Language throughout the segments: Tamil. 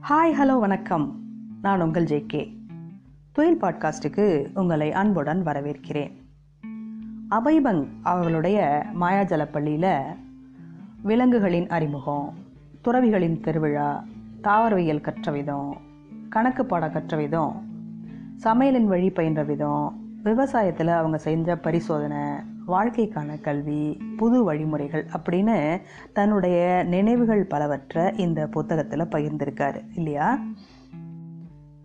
ஹாய் ஹலோ வணக்கம். நான் உங்கள் ஜே.கே. துயில் பாட்காஸ்டுக்கு உங்களை அன்புடன் வரவேற்கிறேன். அபைபங் அவர்களுடைய மாயாஜல பள்ளியில் விலங்குகளின் அறிமுகம், துறவிகளின் திருவிழா, தாவரவியல் கற்ற விதம், கணக்கு பாடம் கற்ற விதம், சமையலின் வழி பயின்ற விதம், விவசாயத்தில் அவங்க செஞ்ச பரிசோதனை, வாழ்க்கைக்கான கல்வி, புது வழிமுறைகள் அப்படின்னு தன்னுடைய நினைவுகள் பலவற்றை இந்த புத்தகத்தில் பகிர்ந்திருக்காரு இல்லையா?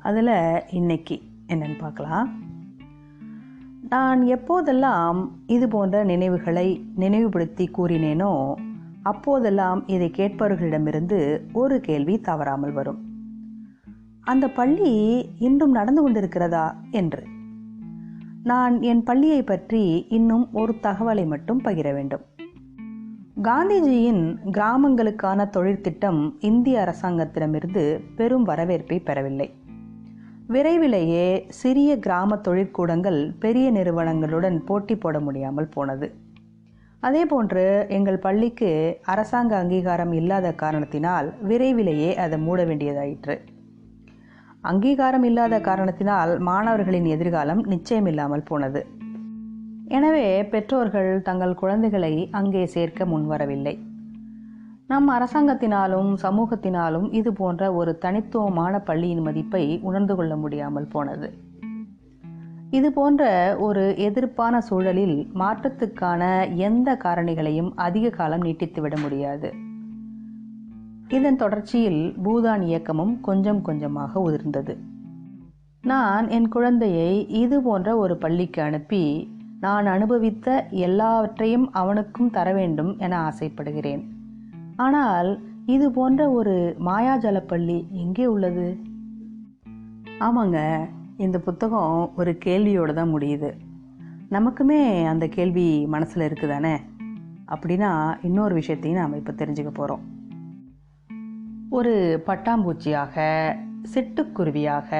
அதில் இன்னைக்கு என்னன்னு பார்க்கலாம். நான் எப்போதெல்லாம் இது போன்ற நினைவுகளை நினைவுபடுத்தி கூறினேனோ அப்போதெல்லாம் இதை கேட்பவர்களிடமிருந்து ஒரு கேள்வி தவறாமல் வரும். அந்த பள்ளி இன்றும் நடந்து கொண்டிருக்கிறதா என்று. நான் என் பள்ளியை பற்றி இன்னும் ஒரு தகவலை மட்டும் பகிர வேண்டும். காந்திஜியின் கிராமங்களுக்கான தொழிற்திட்டம் இந்திய அரசாங்கத்திடமிருந்து பெரும் வரவேற்பை பெறவில்லை. விரைவிலேயே சிறிய கிராம தொழிற்கூடங்கள் பெரிய நிறுவனங்களுடன் போட்டி போட முடியாமல் போனது. அதேபோன்று எங்கள் பள்ளிக்கு அரசாங்க அங்கீகாரம் இல்லாத காரணத்தினால் விரைவிலேயே அதை மூட வேண்டியதாயிற்று. அங்கீகாரம் இல்லாத காரணத்தினால் மாணவர்களின் எதிர்காலம் நிச்சயமில்லாமல் போனது. எனவே பெற்றோர்கள் தங்கள் குழந்தைகளை அங்கே சேர்க்க முன்வரவில்லை. நம் அரசாங்கத்தினாலும் சமூகத்தினாலும் இது போன்ற ஒரு தனித்துவமான பள்ளியின் மதிப்பை உணர்ந்து கொள்ள முடியாமல் போனது. இது போன்ற ஒரு எதிர்ப்பான சூழலில் மாற்றத்துக்கான எந்த காரணிகளையும் அதிக காலம் நீட்டித்துவிட முடியாது. இதன் தொடர்ச்சியில் பூதான் இயக்கமும் கொஞ்சம் கொஞ்சமாக உதிர்ந்தது. நான் என் குழந்தையை இது போன்ற ஒரு பள்ளிக்கு அனுப்பி நான் அனுபவித்த எல்லாவற்றையும் அவனுக்கும் தர வேண்டும் என ஆசைப்படுகிறேன். ஆனால் இது போன்ற ஒரு மாயாஜல பள்ளி எங்கே உள்ளது? ஆமாங்க, இந்த புத்தகம் ஒரு கேள்வியோடு தான் முடியுது. நமக்குமே அந்த கேள்வி மனசில் இருக்குதானே? அப்படின்னா இன்னொரு விஷயத்தையும் நாம் இப்போ தெரிஞ்சுக்க போகிறோம். ஒரு பட்டாம்பூச்சியாக, சிட்டுக்குருவியாக,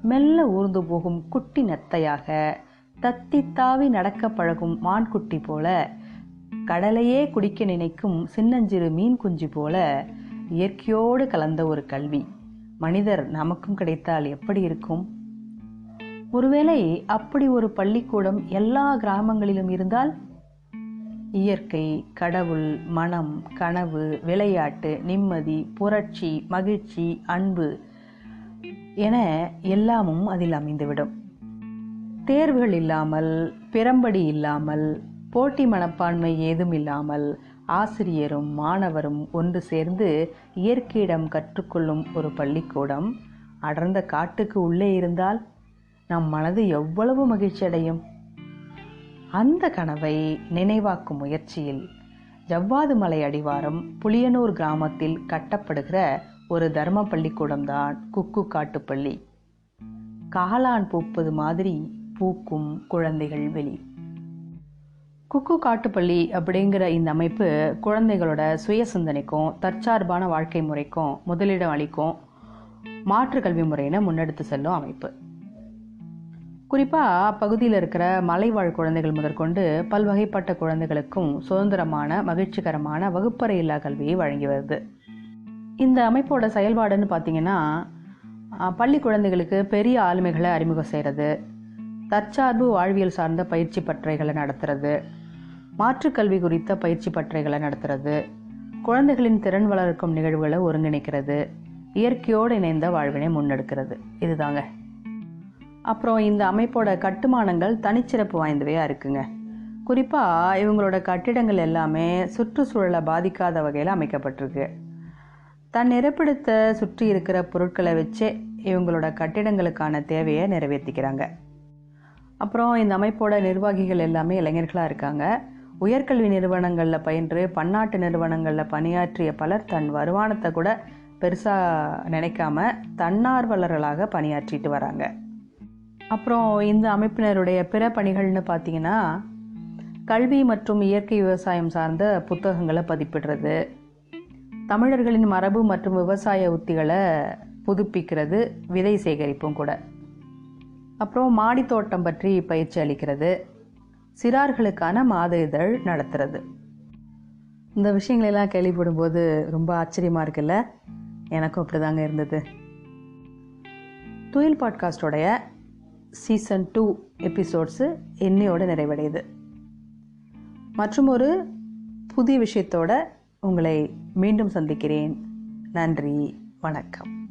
மெல்ல ஊர்ந்து போகும் குட்டி நத்தையாக, தத்தி தாவி நடக்க பழகும் மான்குட்டி போல, கடலையே குடிக்க நினைக்கும் சின்னஞ்சிறு மீன் குஞ்சு போல இயற்கையோடு கலந்த ஒரு கல்வி மனிதர் நமக்கும் கிடைத்தால் எப்படி இருக்கும்? ஒருவேளை அப்படி ஒரு பள்ளிக்கூடம் எல்லா கிராமங்களிலும் இருந்தால் இயற்கை, கடவுள், மனம், கனவு, விளையாட்டு, நிம்மதி, புரட்சி, மகிழ்ச்சி, அன்பு என எல்லாமும் அதில் அமைந்துவிடும். தேர்வுகள் இல்லாமல், பிறம்படி இல்லாமல், போட்டி மனப்பான்மை ஏதும் இல்லாமல் ஆசிரியரும் மாணவரும் ஒன்று சேர்ந்து இயற்கையிடம் கற்றுக்கொள்ளும் ஒரு பள்ளிக்கூடம் அடர்ந்த காட்டுக்கு உள்ளே இருந்தால் நம் மனது எவ்வளவு மகிழ்ச்சி அடையும்? அந்த கனவை நினைவாக்கும் முயற்சியில் ஜவ்வாது மலை அடிவாரம் புளியனூர் கிராமத்தில் கட்டப்படுகிற ஒரு தர்ம பள்ளிக்கூடம்தான் குக்கு காட்டுப்பள்ளி. காளான் பூப்பது மாதிரி பூக்கும் குழந்தைகள் வெளி. குக்கு காட்டுப்பள்ளி அப்படிங்கிற இந்த அமைப்பு குழந்தைகளோட சுய சிந்தனைக்கும் தற்சார்பான வாழ்க்கை முறைக்கும் முதலிடம் அளிக்கும் மாற்று கல்வி முறையினை முன்னெடுத்து செல்லும் அமைப்பு. குறிப்பாக அப்பகுதியில் இருக்கிற மலைவாழ் குழந்தைகள் முதற்கொண்டு பல்வகைப்பட்ட குழந்தைகளுக்கும் சுதந்திரமான மகிழ்ச்சிகரமான வகுப்பறை இல்லா கல்வியை வழங்கி வருது. இந்த அமைப்போட செயல்பாடுன்னு பார்த்தீங்கன்னா, பள்ளி குழந்தைகளுக்கு பெரிய ஆளுமைகளை அறிமுகம் செய்கிறது, தற்சார்பு வாழ்வியல் சார்ந்த பயிற்சி பட்டறைகளை நடத்துறது, மாற்றுக்கல்வி குறித்த பயிற்சி பட்டறைகளை நடத்துறது, குழந்தைகளின் திறன் வளர்க்கும் நிகழ்வுகளை ஒருங்கிணைக்கிறது, இயற்கையோடு இணைந்த வாழ்வினை முன்னெடுக்கிறது. இதுதாங்க. அப்புறம் இந்த அமைப்போட கட்டுமானங்கள் தனிச்சிறப்பு வாய்ந்தவையாக இருக்குங்க. குறிப்பாக இவங்களோட கட்டிடங்கள் எல்லாமே சுற்றுச்சூழலை பாதிக்காத வகையில் அமைக்கப்பட்டிருக்கு. தன் இருப்பிடத்தை சுற்றி இருக்கிற பொருட்களை வச்சே இவங்களோட கட்டிடங்களுக்கான தேவையை நிறைவேற்றிக்கிறாங்க. அப்புறம் இந்த அமைப்போட நிர்வாகிகள் எல்லாமே இளைஞர்களாக இருக்காங்க. உயர்கல்வி நிறுவனங்களில் பயின்று பன்னாட்டு நிறுவனங்களில் பணியாற்றிய பலர் தன் வருமானத்தை கூட பெருசாக நினைக்காம தன்னார்வலர்களாக பணியாற்றிட்டு வராங்க. அப்புறம் இந்த அமைப்பினருடைய பிற பணிகள்னு பார்த்தீங்கன்னா, கல்வி மற்றும் இயற்கை விவசாயம் சார்ந்த புத்தகங்களை பதிப்பிடுறது, தமிழர்களின் மரபு மற்றும் விவசாய உத்திகளை புதுப்பிக்கிறது, விதை சேகரிப்பும் கூட. அப்புறம் மாடித்தோட்டம் பற்றி பயிற்சி அளிக்கிறது, சிறார்களுக்கான மாத இதழ் நடத்துறது. இந்த விஷயங்களெல்லாம் கேள்விப்படும்போது ரொம்ப ஆச்சரியமாக இருக்குல்ல? எனக்கும் அப்படி தாங்க இருந்தது. துயில் பாட்காஸ்டோடைய சீசன் 2 எபிசோட்ஸு என்னையோட நிறைவடையுது. மற்றும் ஒரு புதிய விஷயத்தோட உங்களை மீண்டும் சந்திக்கிறேன். நன்றி, வணக்கம்.